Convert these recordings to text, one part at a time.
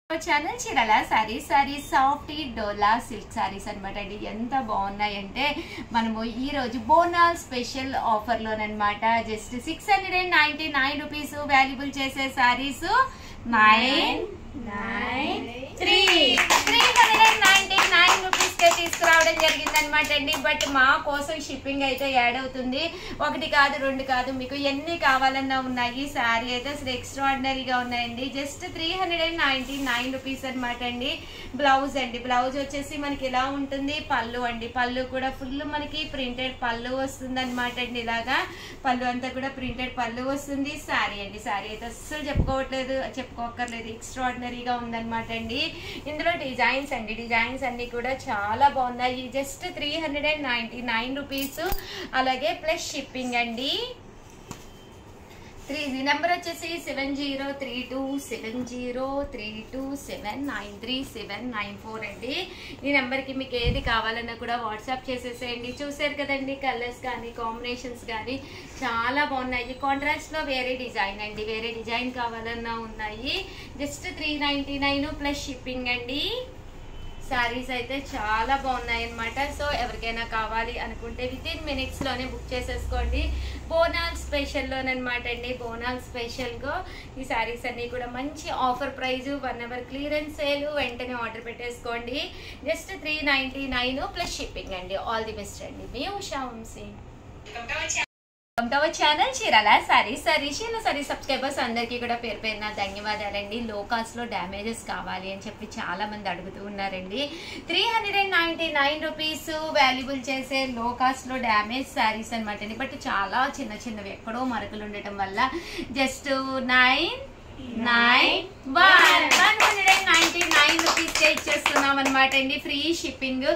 Channel చీరల sarees soft Dola silk saris అనమాట అండి. ఎంత బాగున్నాయంటే మనము ఈ రోజు బోనాల్ స్పెషల్ ఆఫర్ లోనమాట జస్ట్ 699 రూపీస్ వాల్యుబుల్ చేసే సారీస్ 399 రూపీస్ కే తీసుకురావడం జరిగింది అనమాట అండి. బట్ మా కోసం షిప్పింగ్ అయితే యాడ్ అవుతుంది. ఒకటి కాదు రెండు కాదు, మీకు ఎన్ని కావాలన్నా ఉన్నాయి. శారీ అయితే అసలు ఎక్స్ట్రాడినరీగా ఉన్నాయండి. జస్ట్ 399 రూపీస్ అనమాట అండి. బ్లౌజ్ అండి, బ్లౌజ్ వచ్చేసి మనకి ఇలా ఉంటుంది. పళ్ళు అండి, పళ్ళు కూడా ఫుల్ మనకి ప్రింటెడ్ పళ్ళు వస్తుంది అనమాట అండి. ఇలాగా పళ్ళు అంతా కూడా ప్రింటెడ్ పళ్ళు వస్తుంది. శారీ అండి, శారీ అయితే అస్సలు చెప్పుకోకర్లేదు, ఎక్స్ట్రాడినరీగా ఉందన్నమాట అండి. ఇందులో డిజైన్స్ అండి, డిజైన్స్ అన్ని కూడా చాలా బాగున్నాయి. జస్ట్ 399 రూపీస్, అలాగే ప్లస్ షిప్పింగ్ అండి. నెంబర్ వచ్చేసి 70327032793794 అండి. ఈ నెంబర్కి మీకు ఏది కావాలన్నా కూడా వాట్సాప్ చేసేసేయండి. చూసారు కదండి, కలర్స్ కానీ కాంబినేషన్స్ కానీ చాలా బాగున్నాయి. కాంట్రాస్ట్లో వేరే డిజైన్ అండి, వేరే డిజైన్ కావాలన్నా ఉన్నాయి. జస్ట్ 399 ప్లస్ షిప్పింగ్ అండి. సారీస్ అయితే చాలా బాగున్నాయి అన్నమాట. సో ఎవరికైనా కావాలి అనుకుంటే వితిన్ మినిట్స్ లోనే బుక్ చేసేసుకోండి. బోనాల్ స్పెషల్లోనమాట అండి. బోనాల్ స్పెషల్గా ఈ సారీస్ అన్ని కూడా మంచి offer price, 1 hour clearance sale. వెంటనే ఆర్డర్ పెట్టేసుకోండి. జస్ట్ 399 ప్లస్ షిప్పింగ్ అండి. ఆల్ ది బెస్ట్ అండి. మీ ఉషా వంశీ. ఛానల్ చీరల సారీస్ సబ్స్క్రైబర్స్ అందరికీ కూడా పేరు పేరున ధన్యవాదాలండి. లో కాస్ట్ లో డ్యామేజెస్ కావాలి అని చెప్పి చాలా మంది అడుగుతూ ఉన్నారండి. 399 రూపీస్ వాల్యుబుల్ చేసే లో కాస్ట్ లో డ్యామేజ్ సారీస్ అనమాట అండి. బట్ చాలా చిన్నవి ఎక్కడో మరకలు ఉండటం వల్ల జస్ట్ 199 రూపీస్ కే ఇచ్చేస్తున్నాం అనమాట అండి. Free shipping.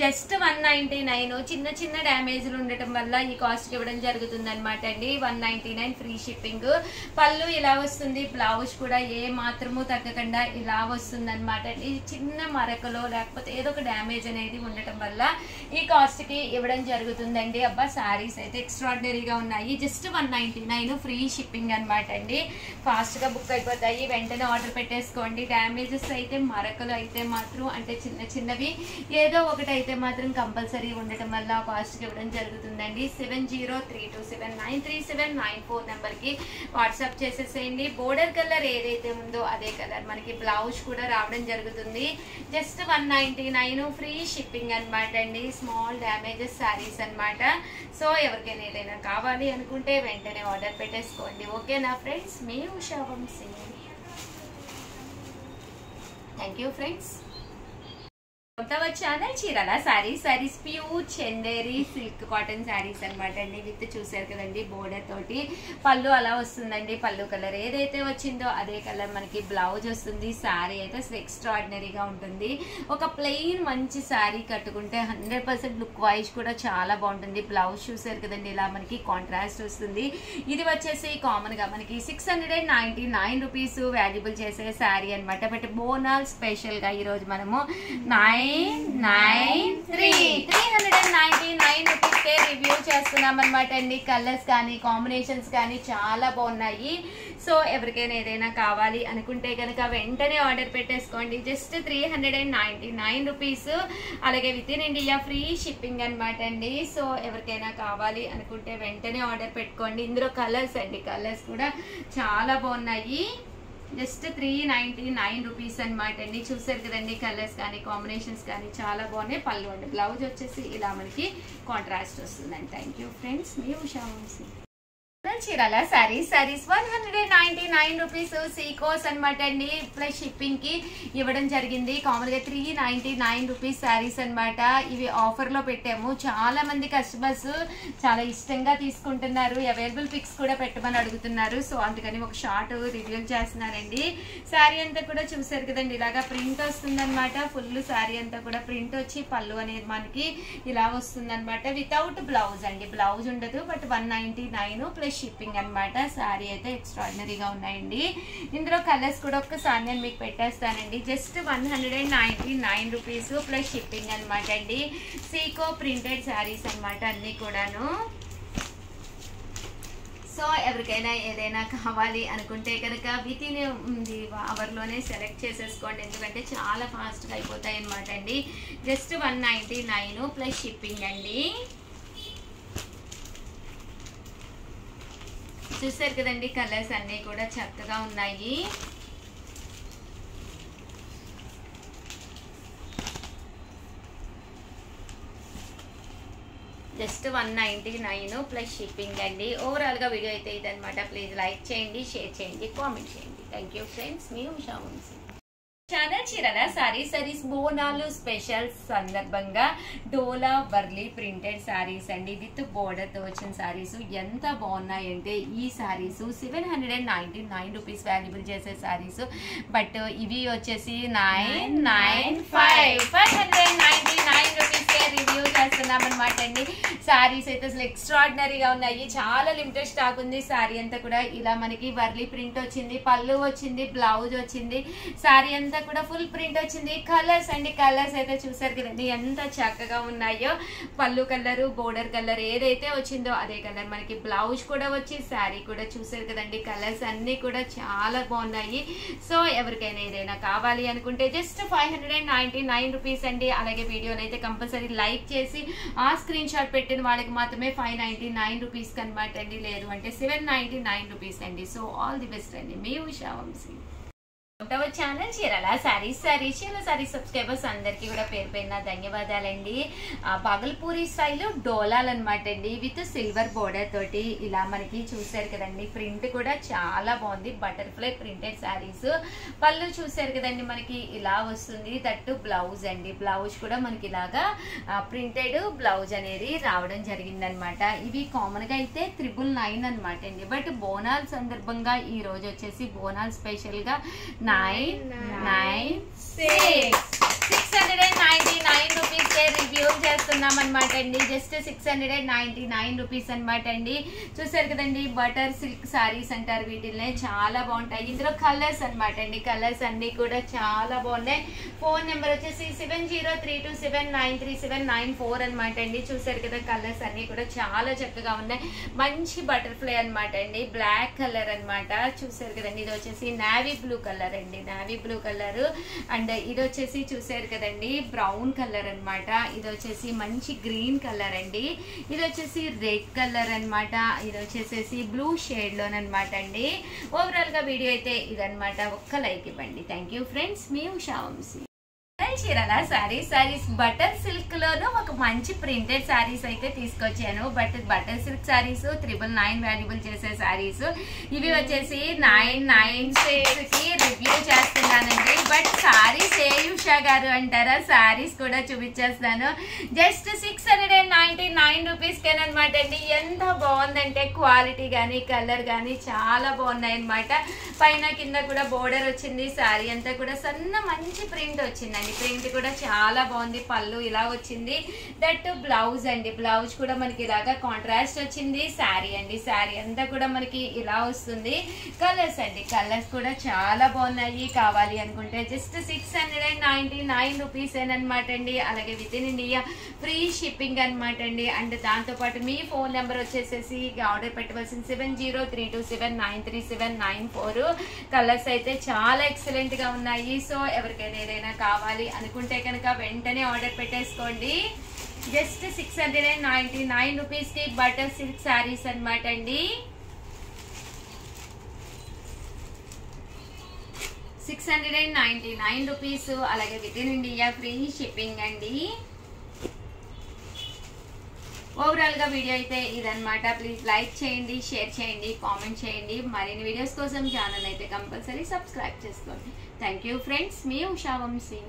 జస్ట్ 199. చిన్న డ్యామేజ్లు ఉండటం వల్ల ఈ కాస్ట్ ఇవ్వడం జరుగుతుంది అనమాట అండి. 199 ఫ్రీ షిప్పింగ్. పళ్ళు ఇలా వస్తుంది, బ్లౌజ్ కూడా ఏ మాత్రము తగ్గకుండా ఇలా వస్తుంది అనమాట అండి. చిన్న మరకలో లేకపోతే ఏదో ఒక డ్యామేజ్ అనేది ఉండటం వల్ల ఈ కాస్ట్ కి ఇవ్వడం జరుగుతుందండి. అబ్బా సారీస్ అయితే ఎక్స్ట్రాడినరీగా ఉన్నాయి. జస్ట్ 199 ఫ్రీ షిప్పింగ్ అనమాట అండి. ఫాస్ట్ గా బుక్ అయిపోతాయి, వెంటనే ఆర్డర్ పెట్టేసుకోండి. డ్యామేజెస్ అయితే మరకలు అయితే మాత్రం అంటే చిన్నవి ఏదో ఒకటి అయితే మాత్రం కంపల్సరీ ఉండటం వల్ల కాస్ట్కి ఇవ్వడం జరుగుతుందండి. 7032793794 నెంబర్కి వాట్సాప్ చేసేసేయండి. బోర్డర్ కలర్ ఏదైతే ఉందో అదే కలర్ మనకి బ్లౌజ్ కూడా రావడం జరుగుతుంది. జస్ట్ 199 ఫ్రీ షిప్పింగ్ అనమాట అండి. స్మాల్ డ్యామేజెస్ శారీస్ అనమాట. సో ఎవరికైనా ఏదైనా కావాలి అనుకుంటే వెంటనే ఆర్డర్ పెట్టేసుకోండి. ఓకేనా ఫ్రెండ్స్? మీ Usha Vamsi. Thank you friends. Channel చీరల sarees pure Chanderi silk cotton sarees అనమాట అండి. విత్ చూసారు కదండి బోర్డర్ తోటి. పళ్ళు అలా వస్తుందండి. పళ్ళు కలర్ ఏదైతే వచ్చిందో అదే కలర్ మనకి బ్లౌజ్ వస్తుంది. శారీ అయితే అసలు ఎక్స్ట్రాడినరీగా ఉంటుంది. ఒక ప్లెయిన్ మంచి శారీ కట్టుకుంటే 100% లుక్ వైజ్ కూడా చాలా బాగుంటుంది. బ్లౌజ్ చూసారు కదండి, ఇలా మనకి కాంట్రాస్ట్ వస్తుంది. ఇది వచ్చేసి కామన్ గా మనకి 699 రూపీస్ వాల్యుబుల్ చేసే శారీ అనమాట. బట్ బోనాల్ స్పెషల్ గా ఈరోజు మనము 399 రూపీస్ కే రివ్యూ చేస్తున్నాం అనమాట అండి. కలర్స్ కానీ కాంబినేషన్స్ కానీ చాలా బాగున్నాయి. సో ఎవరికైనా ఏదైనా కావాలి అనుకుంటే కనుక వెంటనే ఆర్డర్ పెట్టేసుకోండి. జస్ట్ 399 రూపీస్, అలాగే with in India free shipping అనమాట అండి. సో ఎవరికైనా కావాలి అనుకుంటే వెంటనే ఆర్డర్ పెట్టుకోండి. ఇందులో కలర్స్ అండి, కలర్స్ కూడా చాలా బాగున్నాయి. జస్ట్ 399 రూపీస్ అనమాట అండి. చూసారు కదండి, కలర్స్ కానీ కాంబినేషన్స్ కానీ చాలా బాగున్నాయి. పళ్ళు అండి, బ్లౌజ్ వచ్చేసి ఇలా మనకి కాంట్రాస్ట్ వస్తుందండి. Thank you friends. మీ ఉషా వంశీ. చీరల సారీస్ 199 రూపీస్ సీకోస్ అనమాట అండి. ప్లస్ షిప్పింగ్ కి ఇవ్వడం జరిగింది. కామన్ గా 399 రూపీస్ సారీస్ అనమాట. ఇవి ఆఫర్ లో పెట్టాము. చాలా మంది కస్టమర్స్ చాలా ఇష్టంగా తీసుకుంటున్నారు. అవైలబుల్ పిక్స్ కూడా పెట్టమని అడుగుతున్నారు. సో అందుకని ఒక షార్ట్ రివ్యూ చేస్తున్నారండి. శారీ అంతా కూడా చూసారు కదండి, ఇలాగా ప్రింట్ వస్తుంది అనమాట. ఫుల్ శారీ అంతా కూడా ప్రింట్ వచ్చి పళ్ళు అనేది మనకి ఇలా వస్తుంది అనమాట. వితౌట్ బ్లౌజ్ అండి, బ్లౌజ్ ఉండదు. బట్ 199 ప్లస్ షిప్పింగ్ అనమాట. సారీ అయితే ఎక్స్ట్రాడినరీగా ఉన్నాయండి. ఇందులో కలర్స్ కూడా ఒక్కసారి నేను మీకు పెట్టేస్తానండి. జస్ట్ 199 రూపీస్ ప్లస్ షిప్పింగ్ అనమాట అండి. సీకో ప్రింటెడ్ శారీస్ అనమాట అన్ని కూడాను. సో ఎవరికైనా ఏదైనా కావాలి అనుకుంటే కనుక విత్ ఇన్ అవర్లోనే సెలెక్ట్ చేసేసుకోండి, ఎందుకంటే చాలా ఫాస్ట్గా అయిపోతాయి అనమాట అండి. జస్ట్ 199 ప్లస్ షిప్పింగ్ అండి. చూసారు కదండి, కలర్స్ అన్నీ కూడా చక్కగా ఉన్నాయి. జస్ట్ 199 ప్లస్ షిప్పింగ్ అండి. ఓవరాల్గా వీడియో అయితే ఇదనమాట. ప్లీజ్ లైక్ చేయండి, షేర్ చేయండి, కామెంట్ చేయండి. థ్యాంక్ యూ ఫ్రెండ్స్, మీ ఉషా వంశీ. చాలా చీరల సారీస్ బోనాలు స్పెషల్ సందర్భంగా డోలా వర్లీ ప్రింటెడ్ సారీస్ అండి, విత్ బోర్డర్ తో వచ్చిన సారీస్ ఎంత బాగున్నాయంటే ఈ సారీస్ 799 రూపీస్ వాల్యుబుల్ చేసే సారీస్. బట్ ఇవి వచ్చేసి 599 రూపీస్ రివ్యూ చేస్తున్నాం అనమాట అండి. సారీస్ అయితే అసలు ఎక్స్ట్రాడినరీగా ఉన్నాయి, చాలా లిమిటెడ్ స్టాక్ ఉంది. సారీ అంతా కూడా ఇలా మనకి వర్లీ ప్రింట్ వచ్చింది, పళ్ళు వచ్చింది, బ్లౌజ్ వచ్చింది, సారీ అంతా కూడా ఫుల్ ప్రింట్ వచ్చింది. కలర్స్ అండి, కలర్స్ అయితే చూసారు కదండి ఎంత చక్కగా ఉన్నాయో. పళ్ళు కలరు, బోర్డర్ కలర్ ఏదైతే వచ్చిందో అదే కలర్ మనకి బ్లౌజ్ కూడా వచ్చి శారీ కూడా చూసారు కదండి. కలర్స్ అన్ని కూడా చాలా బాగున్నాయి. సో ఎవరికైనా ఏదైనా కావాలి అనుకుంటే జస్ట్ 599 రూపీస్ అండి. అలాగే వీడియోని అయితే కంపల్సరీ లైక్ చేసి ఆ స్క్రీన్ షాట్ పెట్టిన వాళ్ళకి మాత్రమే 599 రూపీస్ కనమాట అండి, లేదు అంటే 799 రూపీస్ అండి. సో ఆల్ ది బెస్ట్ అండి, మీ ఉషా వంశీ. ఛానల్ చీరల సారీస్ సబ్స్క్రైబర్స్ అందరికి కూడా పేరు పేరున ధన్యవాదాలండి. బాగల్పూరి స్టైల్ డోలాలు అనమాట అండి, విత్ సిల్వర్ బోర్డర్ తోటి ఇలా మనకి చూసారు కదండి. ప్రింట్ కూడా చాలా బాగుంది, బటర్ఫ్లై ప్రింటెడ్ సారీస్. పళ్ళు చూసారు కదండి మనకి ఇలా వస్తుంది, దట్టు బ్లౌజ్ అండి. బ్లౌజ్ కూడా మనకి ఇలాగా ప్రింటెడ్ బ్లౌజ్ అనేది రావడం జరిగింది అనమాట. ఇవి కామన్ గా అయితే 999 అనమాట అండి. బట్ బోనాల్ సందర్భంగా ఈ రోజు వచ్చేసి బోనాల్ స్పెషల్ గా 699 రూపీస్ రివ్యూ చేస్తున్నాం అనమాట అండి. జస్ట్ 699 రూపీస్ అనమాట అండి. చూసారు కదండి, బటర్ సిల్క్ సారీస్ అంటారు వీటిల్నే, చాలా బాగుంటాయి. ఇందులో కలర్స్ అనమాట అండి, కలర్స్ అన్ని కూడా చాలా బాగున్నాయి. ఫోన్ నెంబర్ వచ్చేసి 7032793794 అనమాట అండి. చూసారు కదా, కలర్స్ అన్ని కూడా చాలా చక్కగా ఉన్నాయి. మంచి బటర్ఫ్లై అనమాట అండి, బ్లాక్ కలర్ అనమాట. చూసారు కదండి, ఇది వచ్చేసి నావీ బ్లూ కలర్ అండి, నావీ బ్లూ కలర్. అండ్ ఇది వచ్చేసి చూసారు కదండి బ్రౌన్ కలర్ అనమాట. ఇది వచ్చేసి మంచి గ్రీన్ కలర్ అండి. ఇది వచ్చేసి రెడ్ కలర్ అనమాట. ఇది వచ్చేసి బ్లూ షేడ్ లోనమాట అండి. ఓవరాల్ గా వీడియో అయితే ఇదనమాట. ఒక్క లైక్ ఇవ్వండి. థ్యాంక్ యూ ఫ్రెండ్స్, మీ ఉషా వంశీ. చీరల సారీస్ బటర్ సిల్క్ లోను ఒక మంచి ప్రింటెడ్ సారీస్ అయితే తీసుకొచ్చాను. బటర్ సిల్క్ సారీస్ 999 వాల్యుబుల్ చేసే సారీస్. ఇవి వచ్చేసి 996 కి రివ్యూ చేస్తున్నానండి. బట్ సారీస్ ఏ ఉషా గారు అంటారా, సారీస్ కూడా చూపించేస్తాను. జస్ట్ 699 రూపీస్ కేనమాట అండి. ఎంత బాగుందంటే క్వాలిటీ గానీ కలర్ గానీ చాలా బాగున్నాయి అనమాట. పైన కింద కూడా బోర్డర్ వచ్చింది, సారీ అంతా కూడా సన్న మంచి ప్రింట్ వచ్చిందండి. ప్రింట్ కూడా చాలా బాగుంది. పళ్ళు ఇలా వచ్చింది, దట్ బ్లౌజ్ అండి. బ్లౌజ్ కూడా మనకి ఇలాగా కాంట్రాస్ట్ వచ్చింది. శారీ అండి, శారీ అంతా కూడా మనకి ఇలా వస్తుంది. కలర్స్ అండి, కలర్స్ కూడా చాలా బాగున్నాయి. కావాలి అనుకుంటే జస్ట్ 699 రూపీస్ అనమాట అండి. అలాగే with in India free shipping అనమాట అండి. అండ్ దాంతో పాటు మీ ఫోన్ నెంబర్ వచ్చేసేసి ఆర్డర్ పెట్టవలసిన 7032793794. కలర్స్ అయితే చాలా ఎక్సలెంట్ గా ఉన్నాయి. సో ఎవరికైనా ఏదైనా కావాలి అనుకుంటే కనుక వెంటనే ఆర్డర్ పెట్టేసుకోండి. జస్ట్ 699 రూపీస్ కి బటర్ సిల్క్ సారీస్ అనమాట అండి. 699 రూపీస్. అలాగే with in India free shipping అండి. ఓవరాల్ గా వీడియో అయితే ఇదనమాట. ప్లీజ్ లైక్ చేయండి, షేర్ చేయండి, కామెంట్ చేయండి. మరిన్ని వీడియోస్ కోసం ఛానల్ అయితే కంపల్సరీ సబ్స్క్రైబ్ చేసుకోండి. థ్యాంక్ యూ ఫ్రెండ్స్, మీ ఉషా వంశీ.